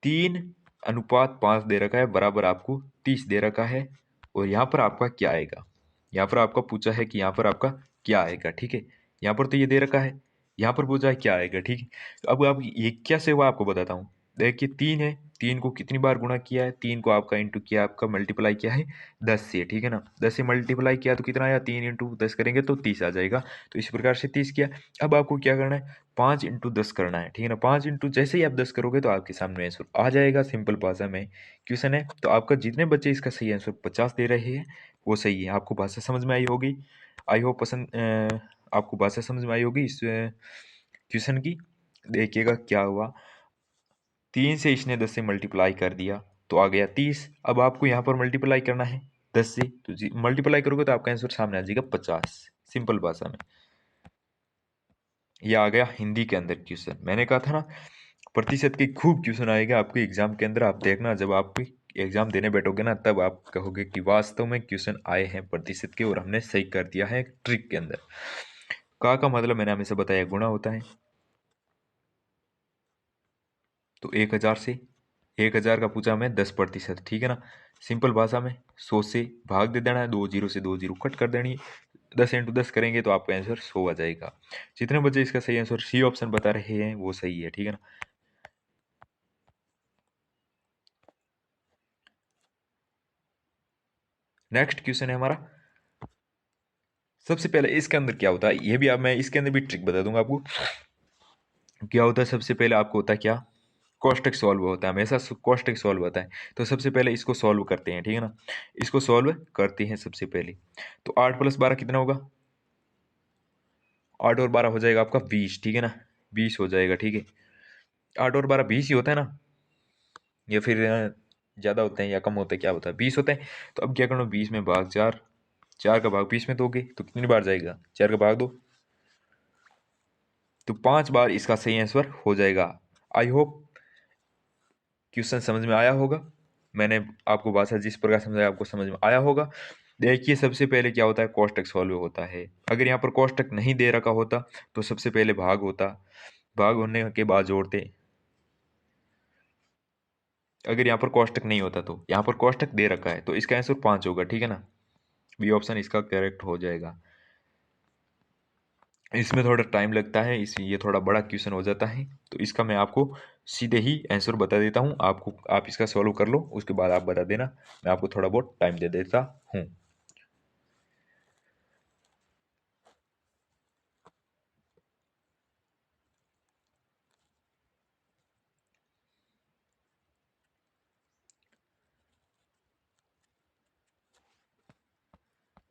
3:5 दे रखा है, बराबर आपको 30 दे रखा है, और यहाँ पर आपका क्या आएगा? यहाँ पर आपका पूछा है कि यहाँ पर आपका क्या आएगा, ठीक है। यहाँ पर तो ये दे रखा है, यहाँ पर पूछा है क्या आएगा, ठीक है। तो अब आप ये कैसे हुआ आपको बताता हूँ। देखिए 3 है, 3 को कितनी बार गुणा किया है, 3 को आपका इंटू किया, आपका मल्टीप्लाई किया है 10 से, ठीक है ना। 10 से मल्टीप्लाई किया तो कितना आया, 3 × 10 करेंगे तो 30 आ जाएगा। तो इस प्रकार से 30 किया। अब आपको क्या करना है, 5 × 10 करना है, ठीक है ना। 5 इंटू जैसे ही आप 10 करोगे तो आपके सामने आंसर आ जाएगा। सिंपल भाषा में क्वेश्चन है। तो आपका जितने बच्चे इसका सही आंसर 50 दे रहे हैं वो सही है। आपको भाषा समझ में आई होगी, आई होप आपको भाषा समझ में आई होगी इस क्वेश्चन की। देखिएगा क्या हुआ। 3 से इसने 10 से मल्टीप्लाई कर दिया तो आ गया 30। अब आपको यहाँ पर मल्टीप्लाई करना है 10 से, तो जी मल्टीप्लाई करोगे तो आपका आंसर सामने आ जाएगा 50। सिंपल भाषा में ये आ गया हिंदी के अंदर क्वेश्चन। मैंने कहा था ना प्रतिशत की खूब क्वेश्चन आएगा आपके एग्जाम के अंदर। आप देखना जब आप एग्जाम देने बैठोगे ना तब आप कहोगे कि वास्तव में क्वेश्चन आए हैं प्रतिशत के और हमने सही कर दिया है एक ट्रिक के अंदर। का मतलब मैंने हमेशा बताया गुणा होता है। तो 1000 से 1000 का पूछा हमें 10%, ठीक है ना। सिंपल भाषा में 100 से भाग दे देना है, 2 जीरो से 2 जीरो कट कर देनी है, 10 इंटू 10 करेंगे तो आपका आंसर 100 आ जाएगा। जितने बच्चे इसका सही आंसर सी ऑप्शन बता रहे हैं वो सही है, ठीक है ना। नेक्स्ट क्वेश्चन है हमारा। सबसे पहले इसके अंदर क्या होता है ये भी आप मैं इसके अंदर भी ट्रिक बता दूंगा आपको। क्या होता है सबसे पहले आपको होता है क्या, कॉस्टक सॉल्व होता है हमेशा, कॉस्टक सॉल्व होता है। तो सबसे पहले इसको सॉल्व करते हैं, ठीक है ना। इसको सॉल्व करते हैं सबसे पहले। तो 8 + 12 कितना होगा, 8 और 12 हो जाएगा आपका 20, ठीक है ना। 20 हो जाएगा, ठीक है। 8 और 12 20 ही होता है ना, या फिर ज़्यादा होते हैं या कम होते हैं, क्या होता है 20 होते हैं। तो अब क्या करना, 20 में भाग 4, 4 का भाग 20 में दोगे तो कितनी बार जाएगा, 4 का भाग 2, तो 5 बार इसका सही आंसर हो जाएगा। आई होप क्वेश्चन समझ में आया होगा। मैंने आपको भाषा जिस प्रकार समझाया आपको समझ में आया होगा। देखिए सबसे पहले क्या होता है, कोष्टक सॉल्व होता है। अगर यहाँ पर कोष्टक नहीं दे रखा होता तो सबसे पहले भाग होता, भाग होने के बाद जोड़ते। अगर यहाँ पर कोष्टक नहीं होता तो यहाँ पर कोष्टक दे रखा है तो इसका आंसर 5 होगा, ठीक है ना। बी ऑप्शन इसका करेक्ट हो जाएगा। इसमें थोड़ा टाइम लगता है, इस ये थोड़ा बड़ा क्वेश्चन हो जाता है, तो इसका मैं आपको सीधे ही आंसर बता देता हूँ आपको। आप इसका सॉल्व कर लो उसके बाद आप बता देना, मैं आपको थोड़ा बहुत टाइम दे देता हूँ।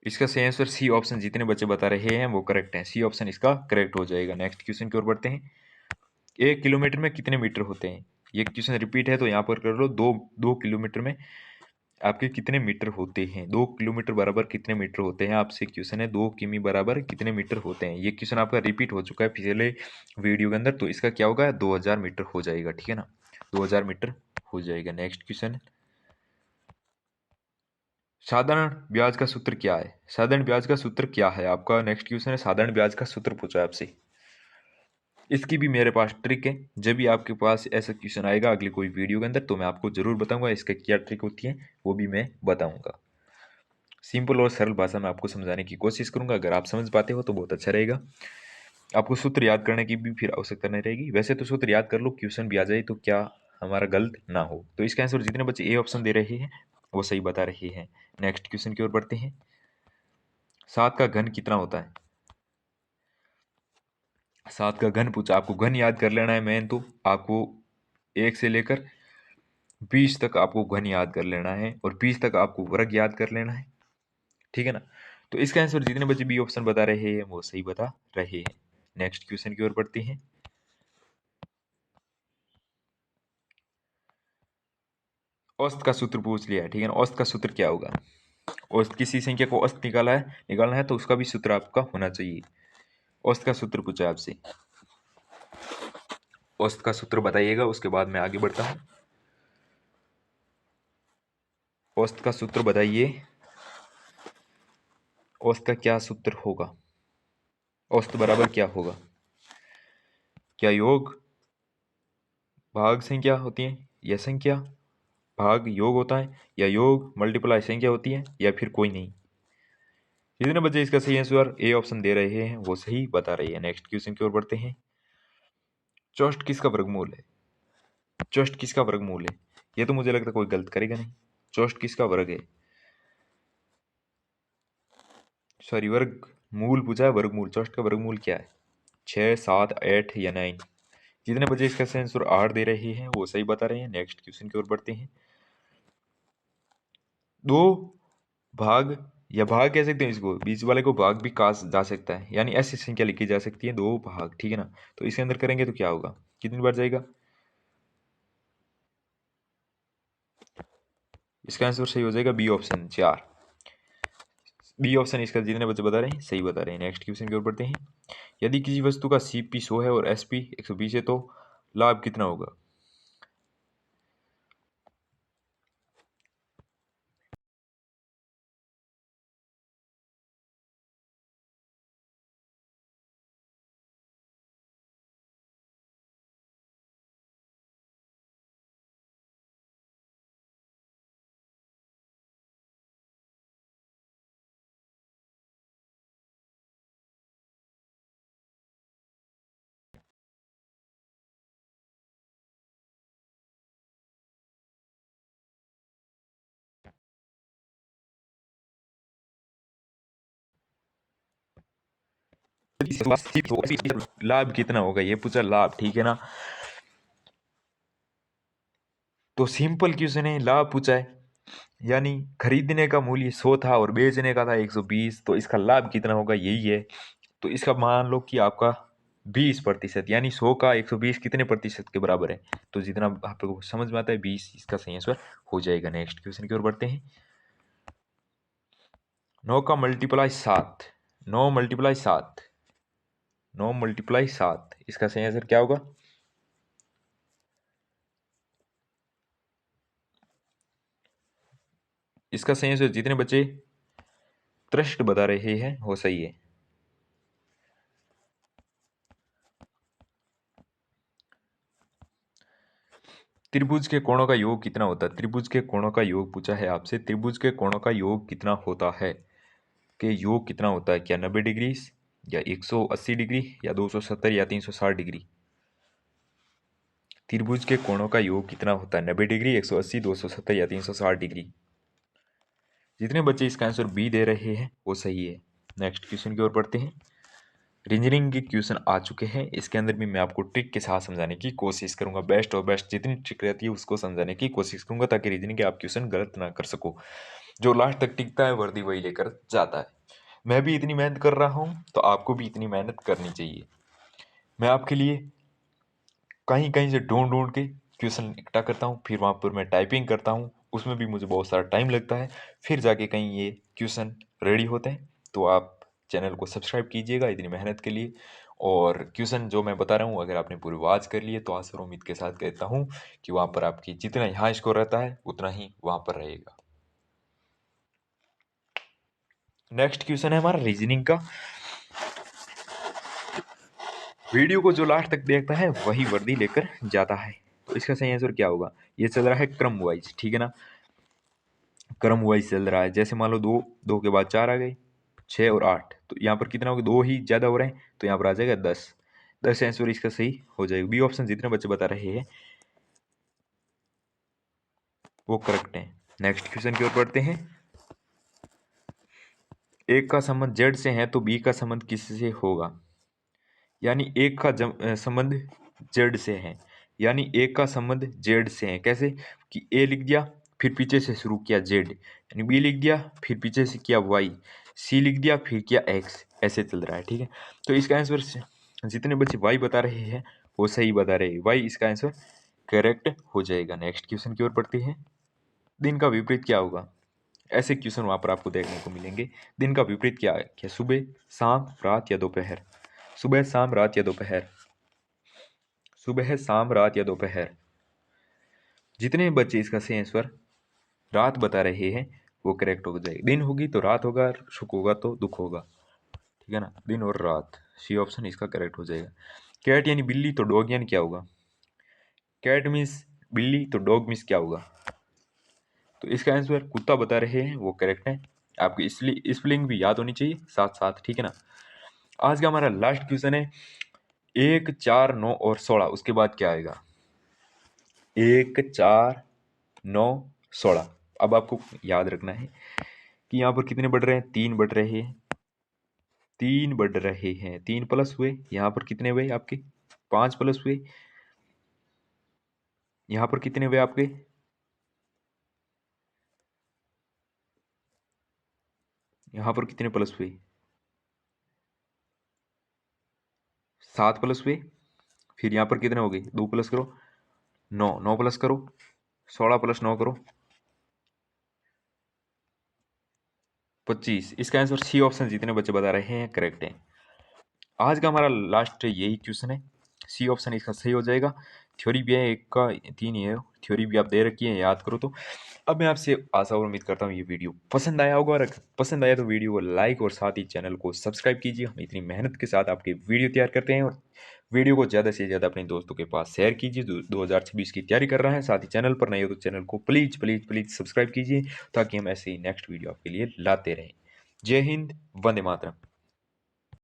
इसका सही आंसर सी ऑप्शन जितने बच्चे बता रहे हैं वो करेक्ट है, सी ऑप्शन इसका करेक्ट हो जाएगा। नेक्स्ट क्वेश्चन की ओर बढ़ते हैं। 1 किलोमीटर में कितने मीटर होते हैं, ये क्वेश्चन रिपीट है तो यहाँ पर कर लो। 2 किलोमीटर में आपके कितने मीटर होते हैं, 2 किलोमीटर बराबर कितने मीटर होते हैं, आपसे क्वेश्चन है 2 किमी बराबर कितने मीटर होते हैं। ये क्वेश्चन आपका रिपीट हो चुका है पिछले वीडियो के अंदर, तो इसका क्या होगा 2000 मीटर हो जाएगा, ठीक है ना। 2000 मीटर हो जाएगा। नेक्स्ट क्वेश्चन, साधारण ब्याज का सूत्र क्या है, साधारण ब्याज का सूत्र क्या है आपका। नेक्स्ट क्वेश्चन है साधारण ब्याज का सूत्र पूछा है आपसे। इसकी भी मेरे पास ट्रिक है, जब भी आपके पास ऐसा क्वेश्चन आएगा अगली कोई वीडियो के अंदर तो मैं आपको जरूर बताऊंगा इसका क्या ट्रिक होती है, वो भी मैं बताऊंगा। सिंपल और सरल भाषा में आपको समझाने की कोशिश करूंगा, अगर आप समझ पाते हो तो बहुत अच्छा रहेगा। आपको सूत्र याद करने की भी फिर आवश्यकता नहीं रहेगी, वैसे तो सूत्र याद कर लो, क्वेश्चन भी आ जाए तो क्या हमारा गलत ना हो। तो इसका आंसर जितने बच्चे ए ऑप्शन दे रहे हैं वो सही बता रहे हैं। नेक्स्ट क्वेश्चन की ओर बढ़ते हैं। 7 का घन कितना होता है, 7 का घन पूछा, आपको घन याद कर लेना है। मेन तो आपको 1 से लेकर 20 तक आपको घन याद कर लेना है और 20 तक आपको वर्ग याद कर लेना है, ठीक है ना। तो इसका आंसर जितने बच्चे बी ऑप्शन बता रहे हैं वो सही बता रहे हैं। नेक्स्ट क्वेश्चन की ओर बढ़ते हैं। औसत का सूत्र पूछ लिया है, ठीक है ना। औसत का सूत्र क्या होगा, औसत किसी संख्या को औसत निकालना है तो उसका भी सूत्र आपका होना चाहिए। औसत का सूत्र पूछा है आपसे, औसत का सूत्र बताइएगा उसके बाद मैं आगे बढ़ता हूँ। औसत का सूत्र बताइए, औसत का क्या सूत्र होगा, औसत बराबर क्या होगा। क्या योग भाग संख्या होती है, या संख्या भाग योग होता है, या योग मल्टीप्लाई संख्या होती है, या फिर कोई नहीं। जितने बच्चे इसका सही आंसर ए ऑप्शन दे रहे हैं वो सही बता रहे हैं। नेक्स्ट क्वेश्चन की ओर बढ़ते हैं। चौष्ट किसका वर्गमूल है, चौष्ट किसका वर्गमूल है, ये तो मुझे लगता है कोई गलत करेगा नहीं। चौष्ट किसका वर्ग है, सॉरी वर्ग मूल पूछा है, वर्गमूल। चौष्ट का वर्गमूल क्या है, 6 7 8 या 9। जितने बच्चे इसका सही आंसर 8 दे रहे हैं वो सही बता रहे हैं। नेक्स्ट क्वेश्चन की ओर बढ़ते हैं। दो भाग या भाग कह सकते हैं इसको, बीच वाले को भाग भी कहा जा सकता है, यानी ऐसी संख्या लिखी जा सकती है 2 भाग, ठीक है ना। तो इसके अंदर करेंगे तो क्या होगा, कितनी बार जाएगा, इसका आंसर सही हो जाएगा बी ऑप्शन 4। बी ऑप्शन इसका जितने बच्चे बता रहे हैं सही बता रहे हैं। नेक्स्ट क्वेश्चन की ओर बढ़ते हैं। यदि किसी वस्तु का सीपी 100 है और एसपी 120 है तो लाभ कितना होगा? लाभ कितना होगा ये पूछा, लाभ, ठीक है ना। तो सिंपल क्वेश्चन है, लाभ पूछा है, यानी खरीदने का मूल्य 100 था और बेचने का था 120, तो इसका लाभ कितना होगा यही है। तो इसका मान लो कि आपका 20%, यानी 100 का 120 कितने प्रतिशत के बराबर है? तो जितना आप लोगों को समझ में आता है 20 इसका सही आंसर हो जाएगा। नेक्स्ट क्वेश्चन की ओर बढ़ते हैं। 9 का मल्टीप्लाई 7, 9 मल्टीप्लाई 7, 9 मल्टीप्लाई 7, इसका सही आंसर क्या होगा? इसका सही आंसर जितने बच्चे त्रिष्ट बता रहे हैं वो सही है। त्रिभुज के कोणों का योग कितना होता है? त्रिभुज के कोणों का योग पूछा है आपसे। त्रिभुज के कोणों का योग कितना होता है? कि योग कितना होता है? क्या 90 डिग्री या 180 डिग्री या 270 या 360 डिग्री? त्रिभुज के कोणों का योग कितना होता है? 90 डिग्री, 180, 270 या 360 डिग्री? जितने बच्चे इसका आंसर बी दे रहे हैं वो सही है। नेक्स्ट क्वेश्चन की ओर बढ़ते हैं। रीजनिंग के क्वेश्चन आ चुके हैं, इसके अंदर भी मैं आपको ट्रिक के साथ समझाने की कोशिश करूंगा। बेस्ट और बेस्ट जितनी ट्रिक रहती है उसको समझाने की कोशिश करूंगा ताकि रीजनिंग के आप क्वेश्चन गलत ना कर सको। जो लास्ट तक टिकता है वर्दी वही लेकर जाता है। मैं भी इतनी मेहनत कर रहा हूँ तो आपको भी इतनी मेहनत करनी चाहिए। मैं आपके लिए कहीं कहीं से ढूंढ ढूंढ के क्वेश्चन इकट्ठा करता हूँ, फिर वहाँ पर मैं टाइपिंग करता हूँ, उसमें भी मुझे बहुत सारा टाइम लगता है, फिर जाके कहीं ये क्वेश्चन रेडी होते हैं। तो आप चैनल को सब्सक्राइब कीजिएगा इतनी मेहनत के लिए। और क्वेश्चन जो मैं बता रहा हूँ अगर आपने पूरी वाच कर लिए तो आशा और उम्मीद के साथ कहता हूँ कि वहाँ पर आपकी जितना यहाँ स्कोर रहता है उतना ही वहाँ पर रहेगा। नेक्स्ट क्वेश्चन है हमारा रीजनिंग का। वीडियो को जो लास्ट तक देखता है वही वर्दी लेकर जाता है। तो इसका सही आंसर क्या होगा? ये चल रहा है क्रम वाइज, ठीक है ना। क्रम वाइज चल रहा है। जैसे मान लो दो, दो के बाद चार आ गए, 6 और 8, तो यहाँ पर कितना हो गया? दो ही ज़्यादा हो रहे हैं तो यहाँ पर आ जाएगा 10। 10 आंसर इसका सही हो जाएगा। बी ऑप्शन जितने बच्चे बता रहे हैं वो करेक्ट है। नेक्स्ट क्वेश्चन की ओर बढ़ते हैं। एक का संबंध जेड से है तो बी का संबंध किससे होगा? यानी एक का संबंध जेड से है, यानी एक का संबंध जेड से है। कैसे? कि ए लिख दिया फिर पीछे से शुरू किया जेड, यानी बी लिख दिया फिर पीछे से किया वाई, सी लिख दिया फिर किया एक्स, ऐसे चल रहा है, ठीक है। तो इसका आंसर जितने बच्चे वाई बता रहे हैं वो सही बता रहे हैं। वाई इसका आंसर करेक्ट हो जाएगा। नेक्स्ट क्वेश्चन की ओर बढ़ते हैं। दिन का विपरीत क्या होगा? ऐसे क्वेश्चन वहां पर आपको देखने को मिलेंगे। दिन का विपरीत क्या है? क्या सुबह, शाम, रात या दोपहर? सुबह, शाम, रात या दोपहर? सुबह, शाम, रात या दोपहर? जितने बच्चे इसका सही आंसर रात बता रहे हैं वो करेक्ट हो जाएगा। दिन होगी तो रात होगा, सुख होगा तो दुख होगा, ठीक है ना। दिन और रात, सी ऑप्शन इसका करेक्ट हो जाएगा। कैट यानी बिल्ली तो डॉग यानी क्या होगा? कैट मीन्स बिल्ली तो डॉग मीन्स क्या होगा? तो इसका आंसर कुत्ता बता रहे हैं वो करेक्ट है। आपको इसलिए स्पेलिंग भी याद होनी चाहिए साथ साथ, ठीक है ना। आज का हमारा लास्ट क्वेश्चन है। 1, 4, 9 और 16, उसके बाद क्या आएगा? 1, 4, 9, 16। अब आपको याद रखना है कि यहाँ पर कितने बढ़ रहे हैं? 3 बढ़ रहे हैं, 3 बढ़ रहे हैं, 3 प्लस हुए, यहाँ पर कितने हुए आपके? 5 प्लस हुए, यहाँ पर कितने हुए आपके? यहाँ पर कितने प्लस हुए? 7 प्लस हुए, फिर यहाँ पर कितने हो गए? 2 प्लस करो, 9, 9 प्लस करो, 16 प्लस 9 करो, 25। इसका आंसर सी ऑप्शन जितने बच्चे बता रहे हैं करेक्ट है। आज का हमारा लास्ट यही क्वेश्चन है, सी ऑप्शन इसका सही हो जाएगा। थ्योरी भी है, एक का 3 ही है, थ्योरी भी आप दे रखी है, याद करो। तो अब मैं आपसे आशा और उम्मीद करता हूँ ये वीडियो पसंद आया होगा, और अगर पसंद आया तो वीडियो को लाइक और साथ ही चैनल को सब्सक्राइब कीजिए। हम इतनी मेहनत के साथ आपके वीडियो तैयार करते हैं, और वीडियो को ज़्यादा से ज़्यादा अपने दोस्तों के पास शेयर कीजिए जो 2026 की तैयारी कर रहा है। साथ ही चैनल पर नए हो तो चैनल को प्लीज़ प्लीज़ प्लीज़ सब्सक्राइब कीजिए, ताकि हम ऐसे ही नेक्स्ट वीडियो आपके लिए लाते रहें। जय हिंद, वंदे मातरम।